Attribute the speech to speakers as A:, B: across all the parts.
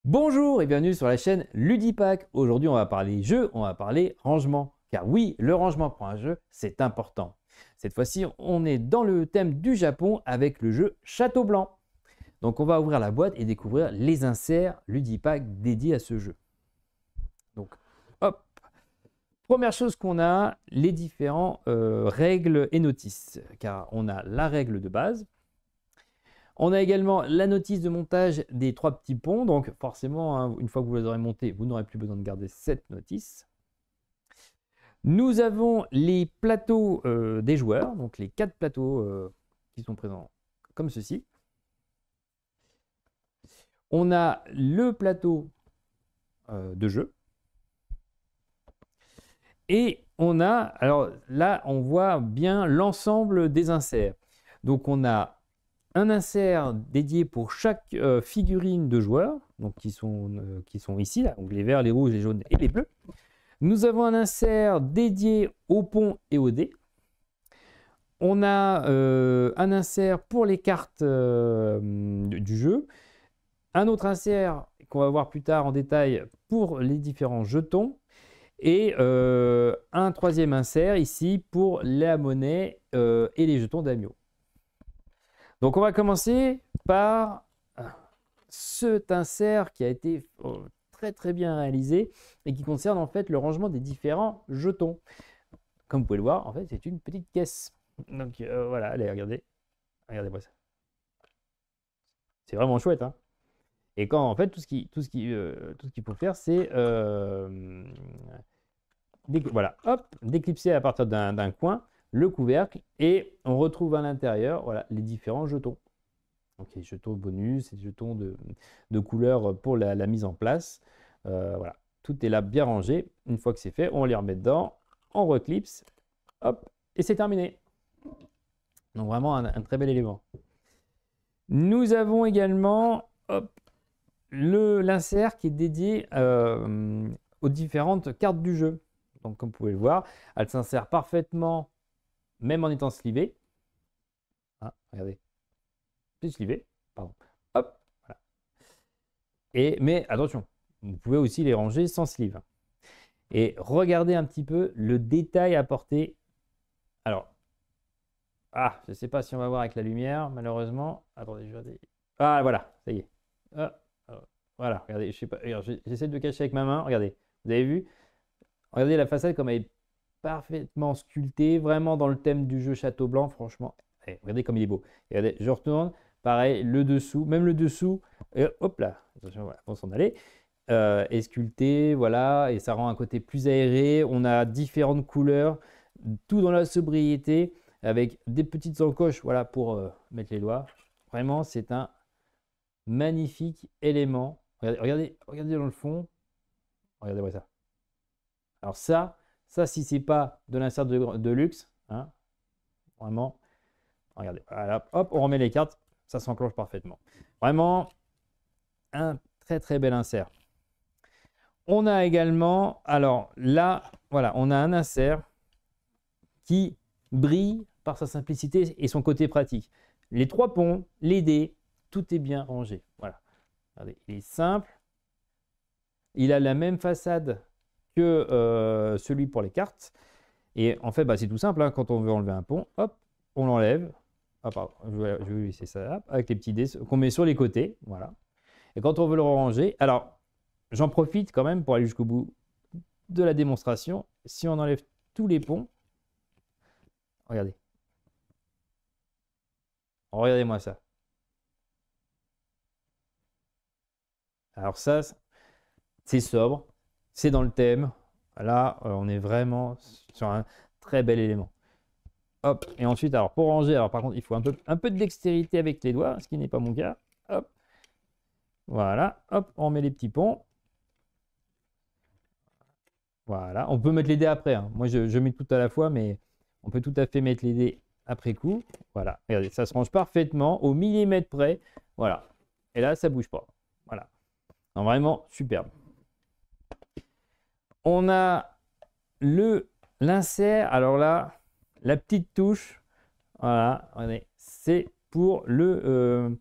A: Bonjour et bienvenue sur la chaîne Ludipack. Aujourd'hui, on va parler jeu, on va parler rangement. Car oui, le rangement pour un jeu, c'est important. Cette fois-ci, on est dans le thème du Japon avec le jeu Château Blanc. Donc, on va ouvrir la boîte et découvrir les inserts Ludipack dédiés à ce jeu. Donc, hop. Première chose qu'on a, les différentes règles et notices. Car on a la règle de base. On a également la notice de montage des 3 petits ponts. Donc forcément, hein, une fois que vous les aurez montés, vous n'aurez plus besoin de garder cette notice. Nous avons les plateaux des joueurs, donc les 4 plateaux qui sont présents comme ceci. On a le plateau de jeu. Et on a, alors là, on voit bien l'ensemble des inserts. Donc on a un insert dédié pour chaque figurine de joueur, donc qui sont ici, là, donc les verts, les rouges, les jaunes et les bleus. Nous avons un insert dédié aux ponts et aux dés. On a un insert pour les cartes du jeu. Un autre insert qu'on va voir plus tard en détail pour les différents jetons. Et un troisième insert ici pour la monnaie et les jetons d'Amio. Donc on va commencer par cet insert qui a été très bien réalisé et qui concerne en fait le rangement des différents jetons. Comme vous pouvez le voir, en fait c'est une petite caisse. Donc voilà, allez regardez, regardez-moi ça. C'est vraiment chouette, hein. Et quand en fait tout ce qu'il faut faire c'est voilà, hop, déclipser à partir d'un coin le couvercle et on retrouve à l'intérieur voilà, les différents jetons. Donc les jetons bonus, les jetons de couleur pour la mise en place. Voilà, tout est là bien rangé. Une fois que c'est fait, on les remet dedans, on reclipse, hop, et c'est terminé. Donc vraiment un très bel élément. Nous avons également l'insert qui est dédié aux différentes cartes du jeu. Donc comme vous pouvez le voir, elle s'insère parfaitement même en étant slivée. Ah, regardez. C'est slivé, pardon. Hop, voilà. Mais attention, vous pouvez aussi les ranger sans sleeve. Et regardez un petit peu le détail apporté. Alors, je ne sais pas si on va voir avec la lumière, malheureusement. Attendez, je vais regarder. Ah, voilà, ça y est. Voilà, regardez, je sais pas, j'essaie de cacher avec ma main. Regardez, vous avez vu? Regardez la façade comme elle est parfaitement sculptée, vraiment dans le thème du jeu Château Blanc, franchement. Allez, regardez comme il est beau. Et regardez, je retourne, pareil, le dessous, même le dessous, hop là, attention, voilà, on s'en aller, est sculpté, voilà, et ça rend un côté plus aéré. On a différentes couleurs, tout dans la sobriété, avec des petites encoches, voilà, pour mettre les doigts. Vraiment, c'est un magnifique élément. Regardez dans le fond, regardez-moi ça. Alors ça si c'est pas de l'insert de luxe, hein, vraiment, regardez, voilà, hop, on remet les cartes, ça s'enclenche parfaitement. Vraiment, un très bel insert. On a également, alors là, voilà, on a un insert qui brille par sa simplicité et son côté pratique. Les 3 ponts, les dés, tout est bien rangé. Voilà, regardez, il est simple, il a la même façade que celui pour les cartes. Et en fait, c'est tout simple, hein. Quand on veut enlever un pont, hop, on l'enlève. Ah, pardon, je vais laisser ça, hop, avec les petits dés qu'on met sur les côtés. Voilà. Et quand on veut le ranger, alors j'en profite quand même pour aller jusqu'au bout de la démonstration. Si on enlève tous les ponts, regardez. Regardez-moi ça. Alors ça, c'est sobre, c'est dans le thème. Là, on est vraiment sur un très bel élément. Hop, et ensuite, alors pour ranger, alors par contre, il faut un peu de dextérité avec les doigts, ce qui n'est pas mon cas. Hop, voilà, hop, on met les petits ponts. Voilà, on peut mettre les dés après, hein. Moi, je mets tout à la fois, mais on peut tout à fait mettre les dés après coup. Voilà, regardez, ça se range parfaitement au millimètre près. Voilà, et là, ça ne bouge pas. Voilà, non, vraiment superbe. On a l'insert, alors là, la petite touche, voilà, c'est pour le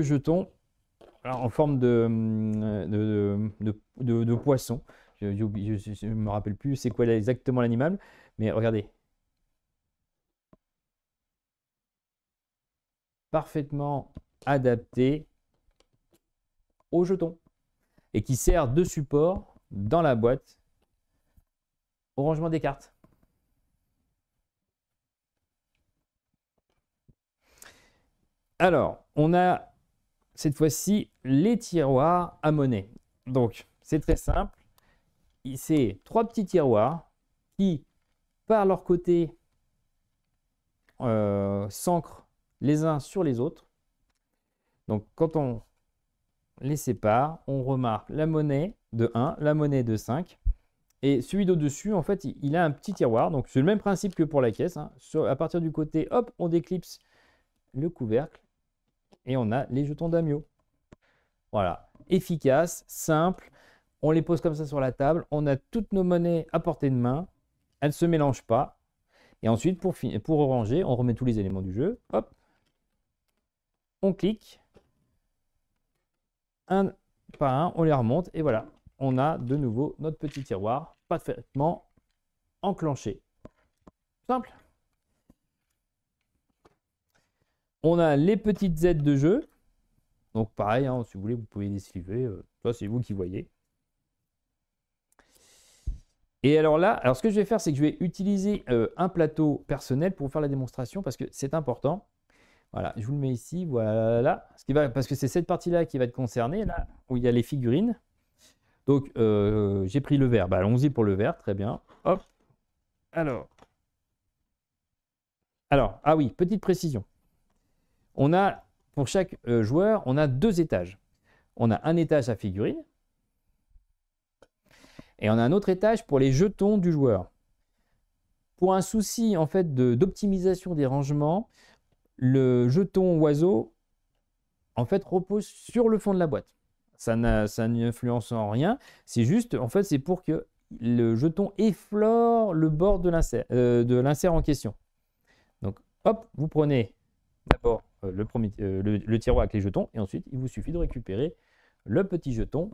A: jeton. en forme de poisson. Je ne me rappelle plus c'est quoi exactement l'animal, mais regardez. Parfaitement adapté au jeton et qui sert de support dans la boîte au rangement des cartes. Alors, on a cette fois-ci les tiroirs à monnaie. Donc, c'est très simple. C'est 3 petits tiroirs qui, par leur côté, s'ancrent les uns sur les autres. Donc, quand on les sépare, on remarque la monnaie de 1, la monnaie de 5. Et celui d'au-dessus, en fait, il a un petit tiroir. Donc, c'est le même principe que pour la caisse. Hein. À partir du côté, hop, on déclipse le couvercle. Et on a les jetons d'Amio. Voilà, efficace, simple. On les pose comme ça sur la table. On a toutes nos monnaies à portée de main. Elles ne se mélangent pas. Et ensuite, pour ranger, on remet tous les éléments du jeu. Hop, on clique. Un par un, on les remonte. Et voilà, on a de nouveau notre petit tiroir parfaitement enclenché. Simple. On a les petites aides de jeu. Donc pareil, hein, si vous voulez, vous pouvez les suivre. Ça, c'est vous qui voyez. Et alors là, ce que je vais faire, c'est que je vais utiliser un plateau personnel pour faire la démonstration parce que c'est important. Voilà, je vous le mets ici, voilà. Parce que c'est cette partie-là qui va être concernée, là où il y a les figurines. Donc, j'ai pris le vert. Bah, allons-y pour le vert, très bien. Hop. Alors, ah oui, petite précision. On a, pour chaque joueur, on a 2 étages. On a un étage à figurines et on a un autre étage pour les jetons du joueur. Pour un souci en fait d'optimisation des rangements, le jeton oiseau en fait repose sur le fond de la boîte. Ça n'influence en rien. C'est juste, en fait, c'est pour que le jeton effleure le bord de l'insert en question. Donc, hop, vous prenez d'abord le tiroir avec les jetons et ensuite, il vous suffit de récupérer le petit jeton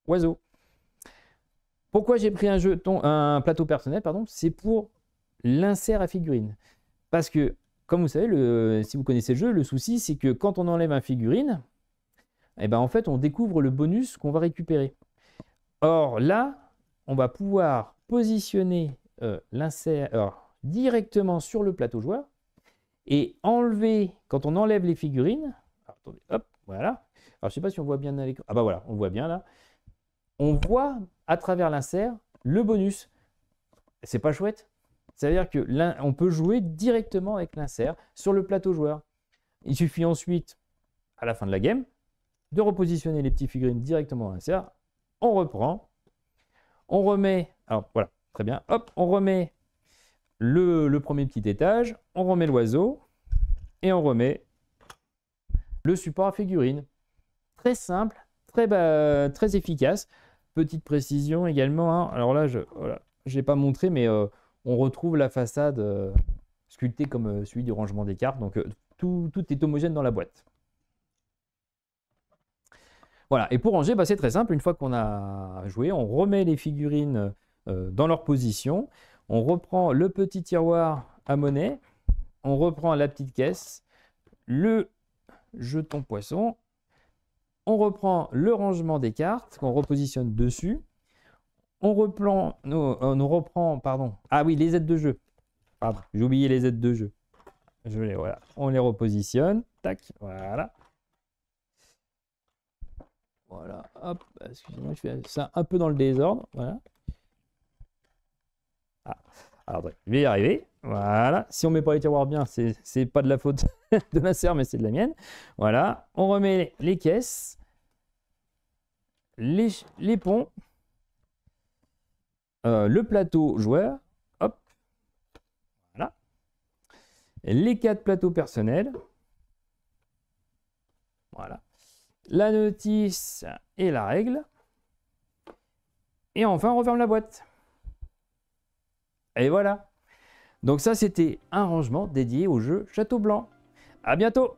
A: oiseau. Pourquoi j'ai pris un plateau personnel, pardon, c'est pour l'insert à figurine. Parce que, comme vous savez, si vous connaissez le jeu, le souci, c'est que quand on enlève un figurine, eh ben, en fait, on découvre le bonus qu'on va récupérer. Or, là, on va pouvoir positionner l'insert directement sur le plateau joueur et enlever, quand on enlève les figurines, attendez, hop, voilà. Alors, je ne sais pas si on voit bien à l'écran. Ah bah voilà, on voit bien là. On voit à travers l'insert le bonus. C'est pas chouette. C'est-à-dire qu'on peut jouer directement avec l'insert sur le plateau joueur. Il suffit ensuite, à la fin de la game, de repositionner les petits figurines directement dans l'insert. On reprend. On remet, alors voilà, très bien. Hop, on remet le premier petit étage. On remet l'oiseau. Et on remet le support à figurines. Très simple, très efficace. Petite précision également. Hein. Alors là, je n'ai pas montré, mais on retrouve la façade sculptée comme celui du rangement des cartes. Donc tout est homogène dans la boîte. Voilà, et pour ranger, bah, c'est très simple. Une fois qu'on a joué, on remet les figurines dans leur position. On reprend le petit tiroir à monnaie. On reprend la petite caisse, le jeton poisson. On reprend le rangement des cartes qu'on repositionne dessus. On reprend, pardon. Ah oui, les aides de jeu. Pardon, j'ai oublié les aides de jeu. Voilà. On les repositionne. Tac, voilà. Voilà, hop, excusez-moi, je fais ça un peu dans le désordre. Voilà. Ah, alors, je vais y arriver. Voilà. Si on ne met pas les tiroirs bien, c'est pas de la faute de l'insert, mais c'est de la mienne. Voilà. On remet les caisses, les ponts, le plateau joueur. Hop. Voilà. Les 4 plateaux personnels. Voilà. La notice et la règle. Et enfin, on referme la boîte. Et voilà. Donc ça, c'était un rangement dédié au jeu Château Blanc. À bientôt!